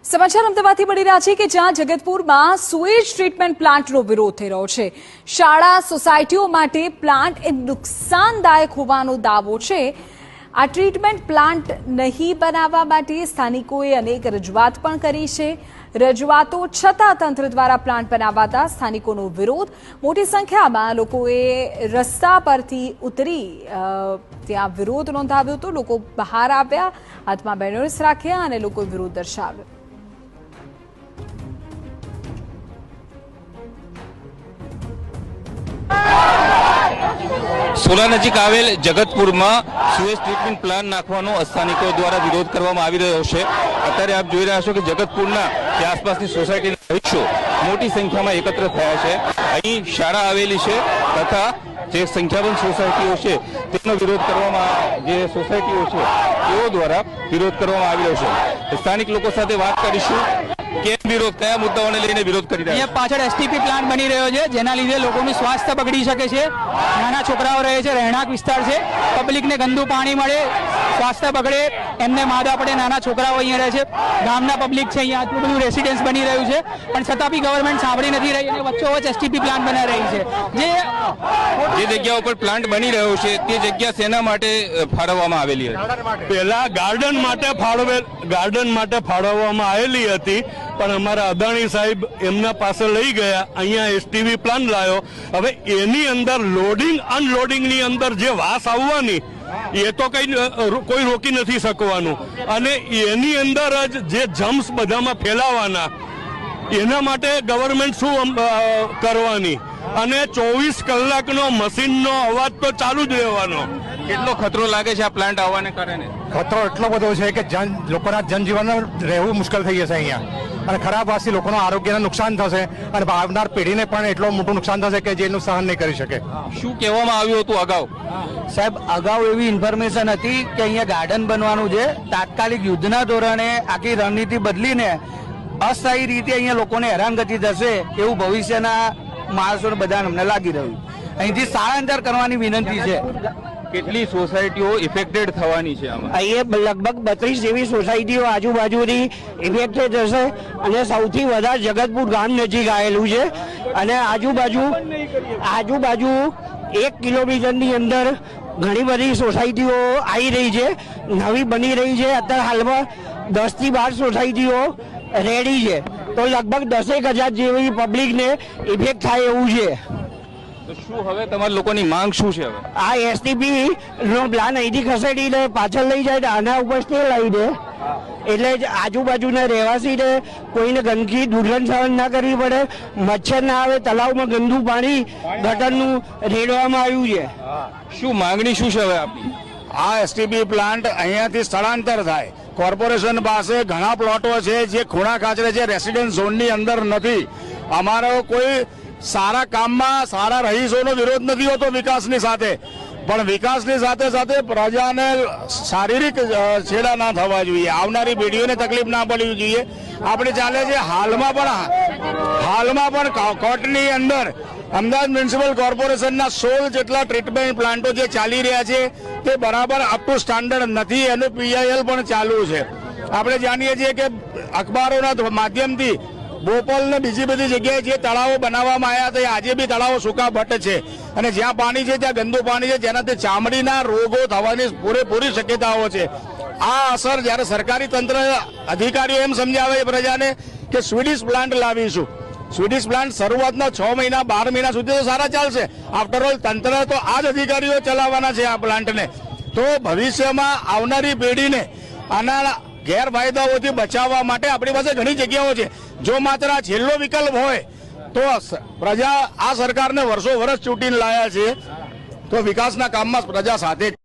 સમાચાર અમદાવાદથી મળી રહ્યા છે કે જ્યાં જગતપુરમાં સુએજ ટ્રીટમેન્ટ પ્લાન્ટનો વિરોધ થઈ રહ્યો છે। શાળા સોસાયટીઓ માટે પ્લાન્ટ એ નુકસાનદાયક હોવાનો દાવો છે। આ ટ્રીટમેન્ટ પ્લાન્ટ નહીં બનાવવા માટે સ્થાનિકોએ અનેક રજૂઆત પણ કરી છે। રજૂઆતો છતાં તંત્ર દ્વારા પ્લાન્ટ બનાવાતા સ્થાનિકોનો વિરોધ। મોટી સંખ્યામાં લોકોએ રસ્તા પરથી ઉતરી ત્યાં વિરોધ નોંધાવ્યો હતો। લોકો બહાર આવ્યા, હાથમાં બેનર્સ રાખ્યા અને લોકોએ વિરોધ દર્શાવ્યો। સોલા નજીક આવેલ જગતપુરમાં સુએજ ટ્રીટમેન્ટ પ્લાન્ટ નાખવાનો સ્થાનિકો દ્વારા વિરોધ કરવામાં આવી રહ્યો છે। અત્યારે આપ જોઈ રહ્યા છો કે જગતપુરના જે આસપાસની સોસાયટીના રહીશો મોટી સંખ્યામાં એકત્ર થયા છે। અહીં શાળા આવેલી છે તથા જે સંખ્યાબંધ સોસાયટીઓ છે તેનો વિરોધ કરવામાં જે સોસાયટીઓ છે તેઓ દ્વારા વિરોધ કરવામાં આવી રહ્યો છે। સ્થાનિક લોકો સાથે વાત કરીશું। કેમ વિરોધ, કયા મુદ્દાઓને લઈને વિરોધ કરી રહ્યા? પાછળ એસટીપી પ્લાન્ટ બની રહ્યો છે, જેના લીધે લોકોનું સ્વાસ્થ્ય બગડી શકે છે। નાના છોકરાઓ રહે છે, રહેણાંક વિસ્તાર છે, પબ્લિકને ગંદુ પાણી મળે, સ્વાસ્થ્ય બગડે, એમને માદા પડે। નાના છોકરાઓ અહીંયા રહે છે, ગામના પબ્લિક છે, અહીંયા આટલું બધું રેસિડેન્સ બની રહ્યું છે, પણ છતાં બી ગવર્મેન્ટ સાંભળી નથી રહી અને વચ્ચોવચ્ચ એસટીપી પ્લાન્ટ બનાવી રહી છે। જે જગ્યા ઉપર પ્લાન્ટ બની રહ્યો છે તે જગ્યા શેના માટે ફાળવવામાં આવેલી હતી? પહેલા ગાર્ડન માટે ફાળવવામાં આવેલી હતી, પણ અમારા અદાણી સાહેબ એમના પાસે લઈ ગયા, અહીંયા એસટીવી પ્લાન્ટ લાવ્યો। હવે એની અંદર લોડિંગ અનલોડિંગની અંદર જે વાસ આવવાની એ તો કોઈ રોકી નથી શકવાનું, અને એની અંદર જ જે જમ્સ બધામાં ફેલાવાના, એના માટે ગવર્મેન્ટ શું કરવાની? અને 24 કલાકનો મશીનનો અવાજ તો ચાલુ જ રહેવાનો। કેટલો ખતરો લાગે છે આ પ્લાન્ટ આવવાને કારણે? ખતરો એટલો બધો છે કે લોકોના જનજીવન રહેવું મુશ્કેલ થઈ જશે અહીંયા, અને ખરાબ વાસી લોકોના આરોગ્યને નુકસાન થશે અને આવનાર પેઢીને પણ એટલું મોટું નુકસાન થશે કે જેનું સહન નહીં કરી શકે। શું કહેવામાં આવ્યું હતું અગાઉ? સાહેબ, અગાઉ એવી ઇન્ફોર્મેશન હતી કે અહીંયા ગાર્ડન બનવાનું છે। તાત્કાલિક યુદ્ધના ધોરણે આખી રણનીતિ બદલીને અસ્થાયી રીતે અહીંયા લોકોને હેરાનગતિ થશે એવું ભવિષ્યના માણસોને બધા અમને લાગી રહ્યું। અહીંથી સ્થળાંતર કરવાની વિનંતી છે। કેટલી સોસાયટીઓ ઇફેક્ટેડ થવાની છે આમાં? અહીંયા લગભગ 32 જેવી સોસાયટીઓ આજુબાજુની ઇફેક્ટેડ થશે, અને સૌથી વધારે જગતપુર ગામ નજીક આવેલું છે, અને આજુબાજુ 1 કિલોમીટરની અંદર ઘણી બધી સોસાયટીઓ આવી રહી છે, નવી બની રહી છે। અત્યારે હાલમાં 10 થી 12 સોસાયટીઓ રેડી છે, તો લગભગ 10,000 જેવી પબ્લિકને ઇફેક્ટ થાય એવું છે। તો શું હવે તમારા લોકોની માંગ શું છે? હવે આ એસટીપી નો પ્લાન અહીંથી ખસેડીને પાછળ લઈ જાય, આના ઉપર સ્ટે લઈ દે, એટલે જ આજુબાજુના રહેવાસીને કોઈને ગંદકી દુર્ગંધ સહન ના કરવી પડે, મચ્છર ના આવે, તલાવમાં ગંદુ પાણી ગટરનું રેડવામાં આવ્યું છે। શું માંગણી શું છે હવે આપની? આ એસટીપી પ્લાન્ટ અહીંયાથી સ્થળાંતર થાય। કોર્પોરેશન પાસે ઘણા પ્લોટો છે જે ખૂણા ખાચરે છે, રેસિડેન્સ ઝોનની અંદર નથી। અમારો કોઈ સારા કામમાં સારા રહીશોનો વિરોધ નથી હોતો વિકાસની સાથે, પણ વિકાસની સાથે સાથે પ્રજાને શારીરિક છેડા ના થવા જોઈએ, આવનારી પેઢીઓને તકલીફ ના પડવી જોઈએ। આપણે ચાલે છે હાલમાં પણ કોર્ટની અંદર અમદાવાદ મ્યુનિસિપલ કોર્પોરેશનના 16 જેટલા ટ્રીટમેન્ટ પ્લાન્ટો જે ચાલી રહ્યા છે તે બરાબર અપ ટુ સ્ટાન્ડર્ડ નથી, એનું પીઆઈએલ પણ ચાલુ છે। આપણે જાણીએ છીએ કે અખબારોના માધ્યમથી બોપલ ને બીજી બધી જગ્યાએ જે તળાવો બનાવવામાં આવ્યા હતા આજે બી તળાવો સૂકા ભટ્ટ છે, અને જ્યાં પાણી છે ત્યાં ગંદુ પાણી છે, જેનાથી ચામડીના રોગો થવાની પૂરેપૂરી શક્યતાઓ છે। આ અસર જ્યારે સરકારી તંત્ર અધિકારીઓ એમ સમજાવે પ્રજાને કે સ્વીડિશ પ્લાન્ટ લાવીશું, સ્વીડિશ પ્લાન્ટ શરૂઆતના 6 મહિના 12 મહિના સુધી તો સારા ચાલશે, આફ્ટર ઓલ તંત્ર તો આ જ અધિકારીઓ ચલાવવાના છે આ પ્લાન્ટને। તો ભવિષ્યમાં આવનારી પેઢીને આના ગેરફાયદાઓથી બચાવવા માટે આપણી પાસે ઘણી જગ્યાઓ છે। જો માત્ર આ છેલ્લો વિકલ્પ હોય તો પ્રજા આ સરકારને વર્ષો વર્ષ ચૂંટીને લાયા છે, તો વિકાસના કામમાં પ્રજા સાથે